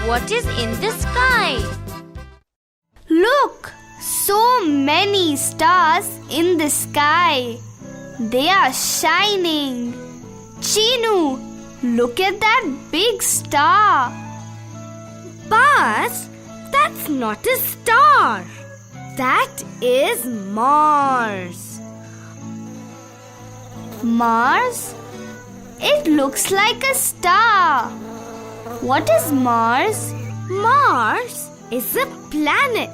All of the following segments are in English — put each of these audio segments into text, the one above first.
what is in the sky. Look, so many stars in the sky. They are shining. Chinu, look at that big star. Buzz, that's not a star. That is Mars. Mars? It looks like a star. What is Mars? Mars is a planet.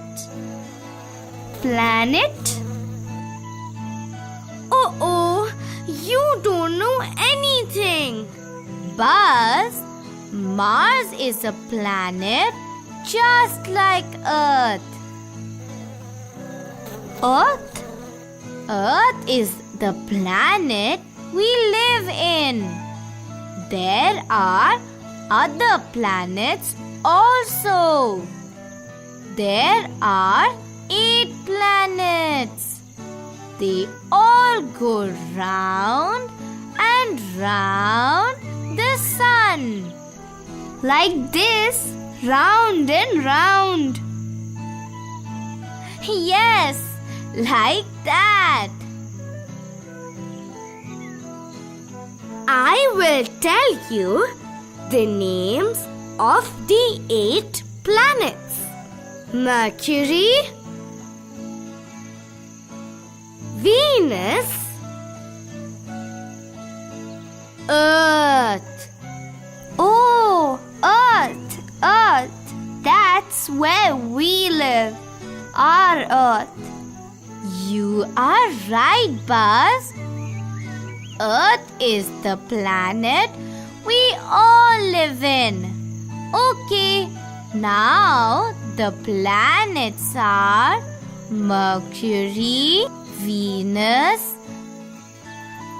Planet? Oh, you don't know anything. Buzz, Mars is a planet just like Earth. Earth? Earth is the planet we live in. There are other planets also. There are 8 planets. They all go round and round the sun. Like this, round and round. Yes, like that. I will tell you the names of the 8 planets. Mercury, Venus, Earth. Oh, Earth, Earth. That's where we live. Our Earth. You are right, Buzz. Earth is the planet we all live in. Okay, now the planets are Mercury, Venus,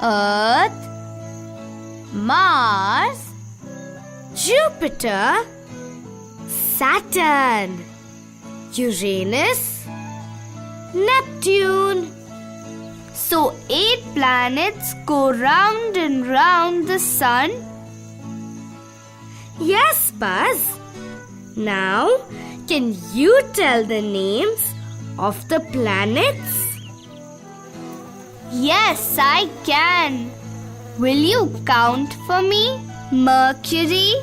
Earth, Mars, Jupiter, Saturn, Uranus, Neptune. So 8 planets go round and round the sun? Yes, Buzz. Now, can you tell the names of the planets? Yes, I can. Will you count for me? Mercury,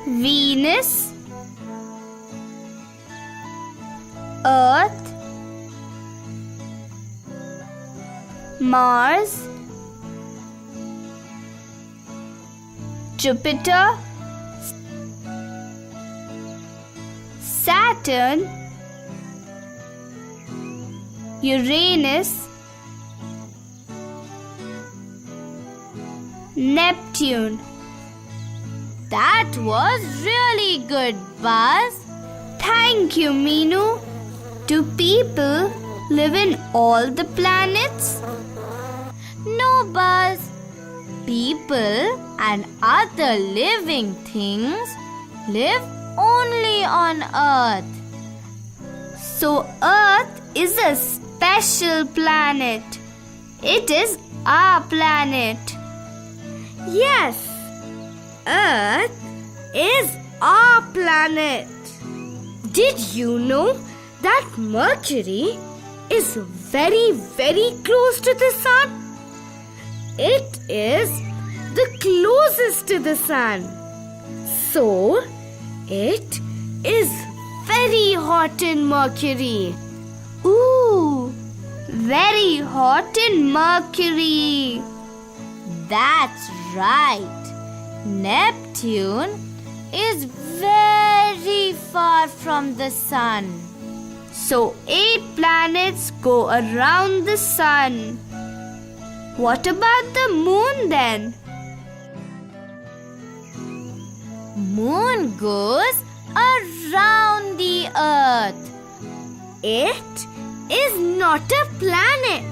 Venus, Earth, Mars, Jupiter, Saturn, Uranus, Neptune. That was really good, Buzz. Thank you, Meenu. Do people live in all the planets? No, Buzz. People and other living things live only on Earth. So Earth is a special planet. It is our planet. Yes, Earth is our planet. Did you know that Mercury is very, very close to the Sun? It is the closest to the Sun. So, it is very hot in Mercury. Ooh, very hot in Mercury. That's right. Neptune is very far from the sun. So 8 planets go around the sun. What about the moon then? Moon goes around the earth. It is not a planet.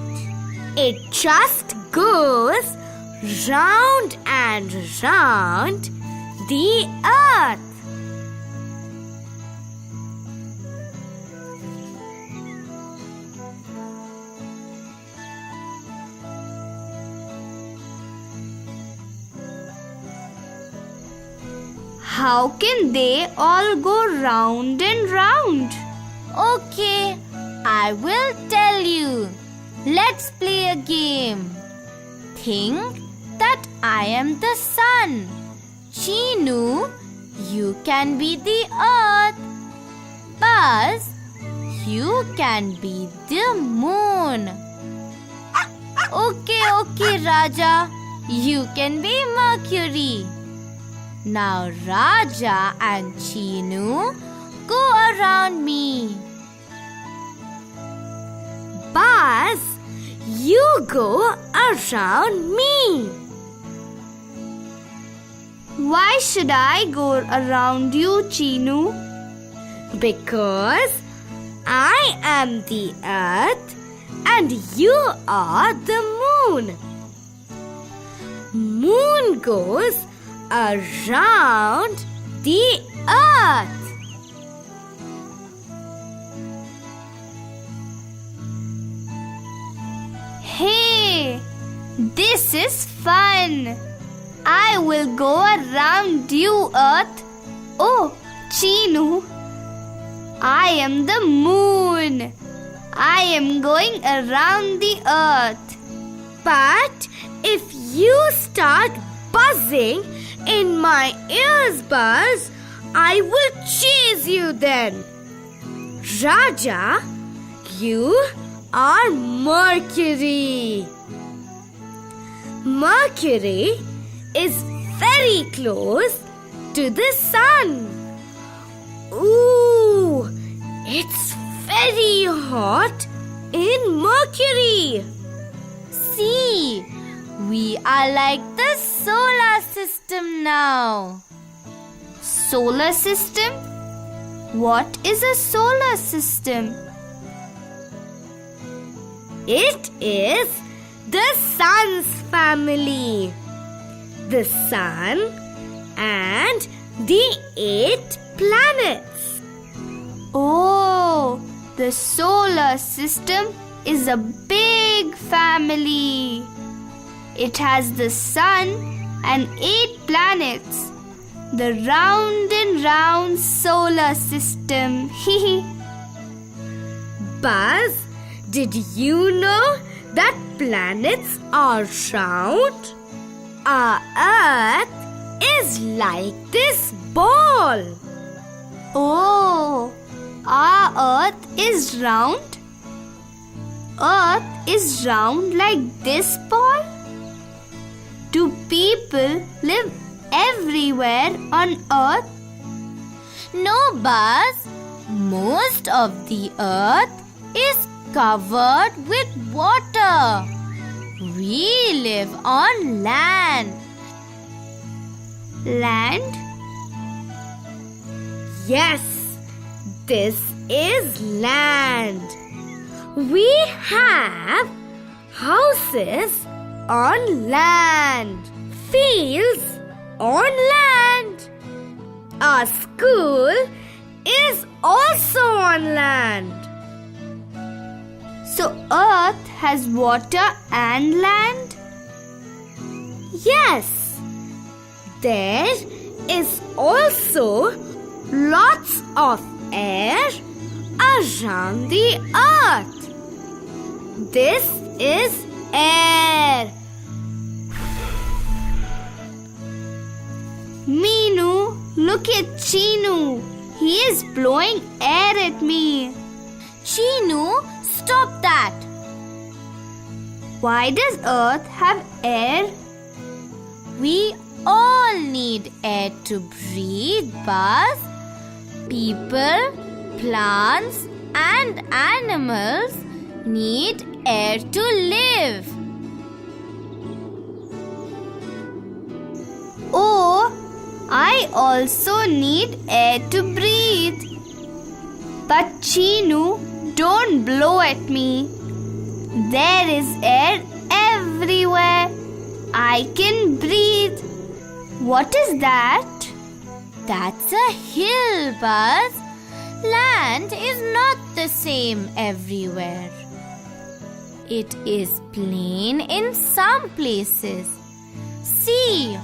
It just goes round and round the earth. How can they all go round and round? Okay, I will tell you. Let's play a game. Think that I am the sun. Chinu, you can be the earth. Buzz, you can be the moon. Okay, Raja, you can be Mercury. Now Raja and Chinu, go around me. Buzz, you go around me. Why should I go around you, Chinu? Because I am the earth and you are the moon. Moon goes around the earth. Hey, this is fun. I will go around you, Earth. Oh, Chinu, I am the moon. I am going around the earth. But if you start buzzing in my ears, Buzz, I will chase you then. Raja, you are Mercury. Mercury is very close to the sun. Ooh, it's very hot in Mercury. See, we are like the solar system now. Solar system? What is a solar system? It is the sun's family. The sun and the 8 planets. Oh, the solar system is a big family. It has the sun and 8 planets. The round and round solar system. Buzz, did you know that planets are round? Our Earth is like this ball. Oh, our Earth is round? Earth is round like this ball? Do people live everywhere on Earth? No, Buzz. Most of the earth is covered with water. We live on land. Land? Yes, this is land. We have houses on land, fields on land. Our school is also on land. So Earth has water and land? Yes, there is also lots of air around the earth. This is air. Meenu, look at Chinu. He is blowing air at me. Chinu, stop that. Why does Earth have air? We all need air to breathe, Buzz. People, plants, and animals need air to live. Oh, I also need air to breathe. But Chinu, don't blow at me. There is air everywhere. I can breathe. What is that? That's a hill, Buzz. Land is not the same everywhere. It is plain in some places. See,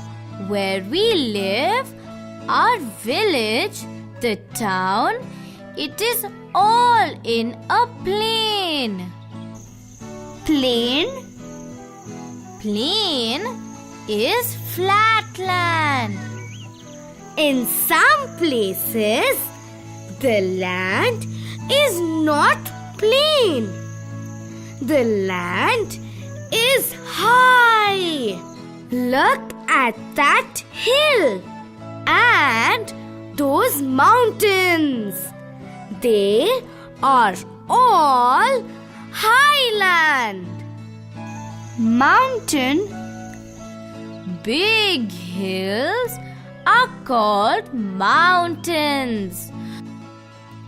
where we live, Our village, the town, it is all in a plain. Plain? Plain is flat land. In some places, the land is not plain. The land is high. Look at that hill and those mountains. They are all highland. Mountain? Big hills are called mountains.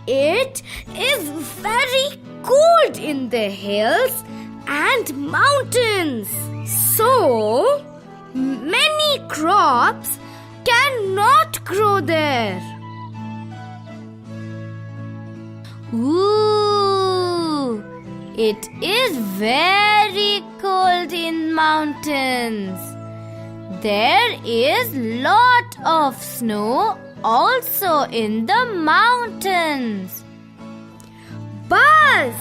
It is very cold in the hills and mountains. So, many crops cannot grow there. Ooh, it is very cold in mountains. There is lot of snow also in the mountains. Buzz,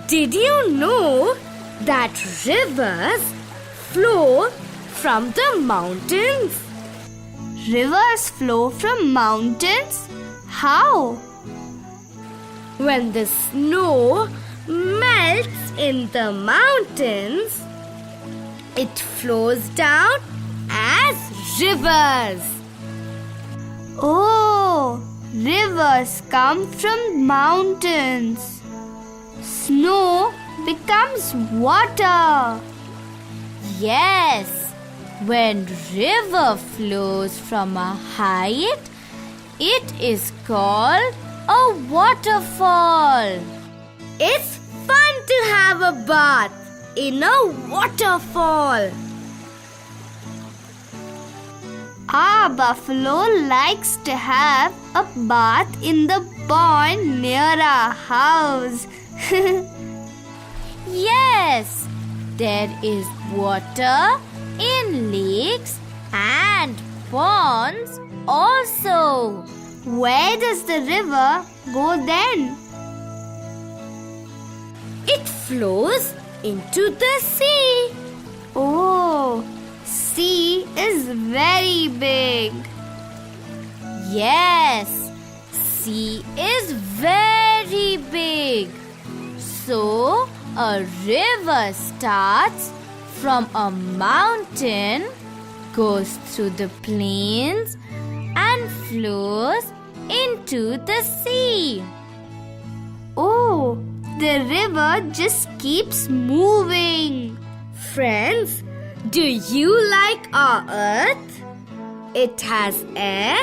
did you know that rivers flow from the mountains? Rivers flow from mountains? How? When the snow melts in the mountains, it flows down as rivers. Oh, rivers come from mountains. Snow becomes water. Yes, when river flows from a height, it is called a waterfall. It's fun to have a bath in a waterfall. Our buffalo likes to have a bath in the pond near our house. Yes, there is water in lakes and ponds also. Where does the river go then? It flows into the sea. Oh, sea is very big. Yes, sea is very big. So, a river starts from a mountain, goes through the plains and flows into the sea. Oh, the river just keeps moving. Friends, do you like our earth? It has air,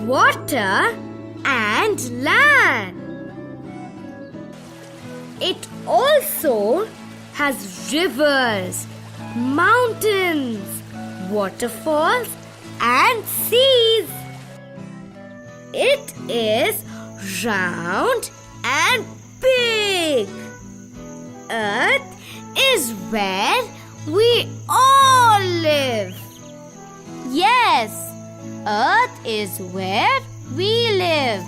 water, and land. It also has rivers, mountains, waterfalls, and seas. It is round and big. Earth is where we all live. Yes, Earth is where we live.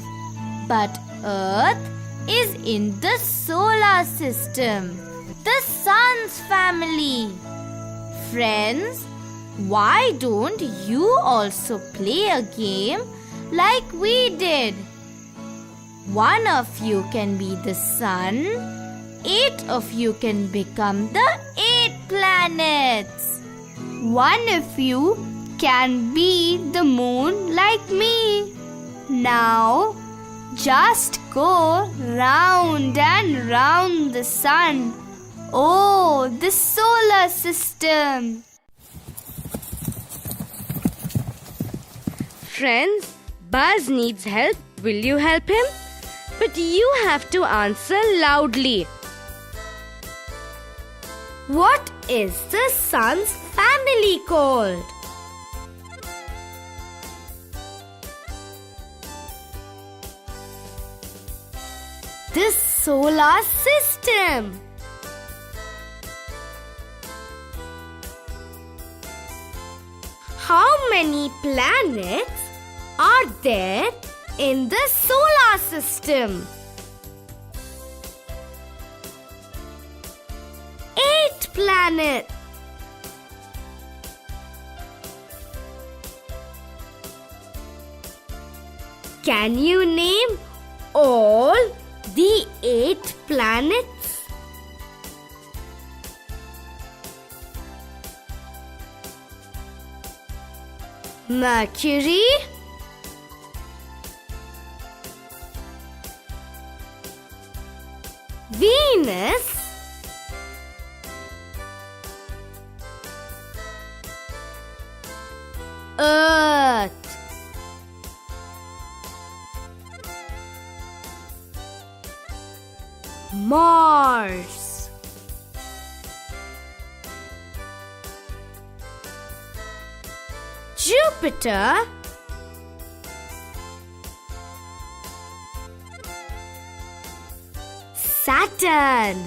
But Earth is in the solar system, the sun's family. Friends, why don't you also play a game like we did? One of you can be the sun, 8 of you can become the 8 planets. One of you can be the moon like me. Now, just go round and round the sun. Oh, the solar system. Friends, Buzz needs help. Will you help him? But you have to answer loudly. What is the sun's family called? The solar system. How many planets are there in the solar system? 8 planets. Can you name all the 8 planets? Mercury, Venus, Earth, Mars, Jupiter, Saturn,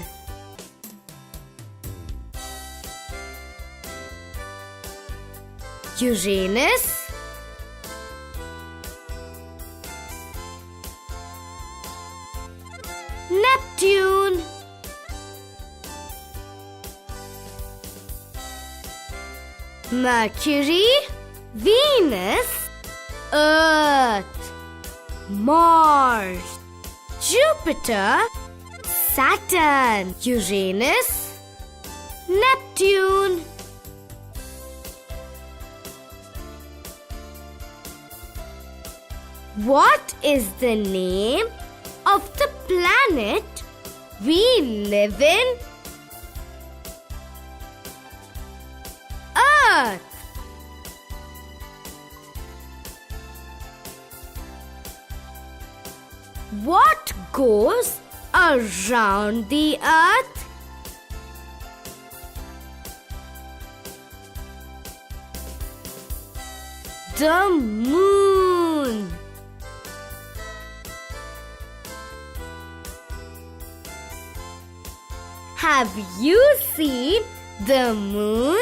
Uranus, Neptune, Mercury, Venus, Earth, Mars, Jupiter, Saturn, Uranus, Neptune. What is the name of the planet we live in? Earth. What goes around the earth? The moon. Have you seen the moon?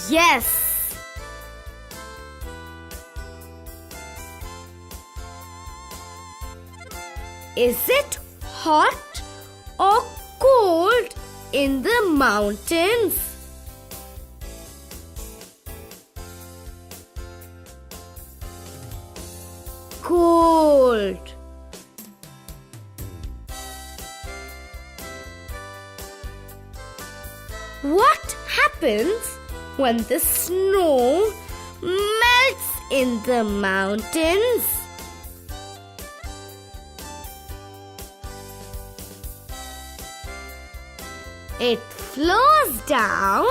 Yes. Is it hot or cold in the mountains? Cold. What happens when the snow melts in the mountains? It flows down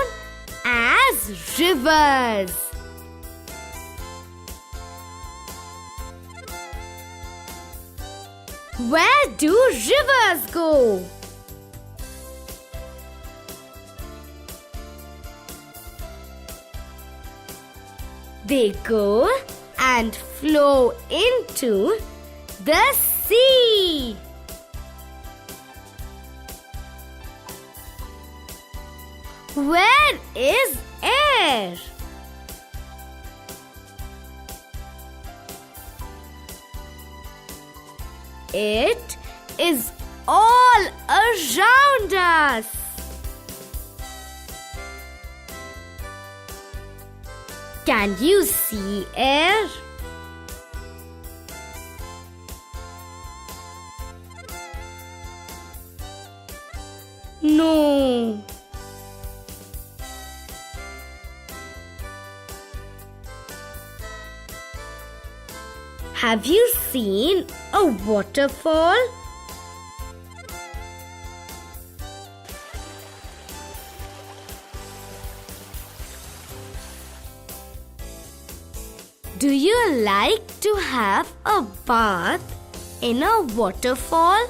as rivers. Where do rivers go? They go and flow into the sea. Where is air? It is all around us. Can you see air? No. Have you seen a waterfall? Do you like to have a bath in a waterfall?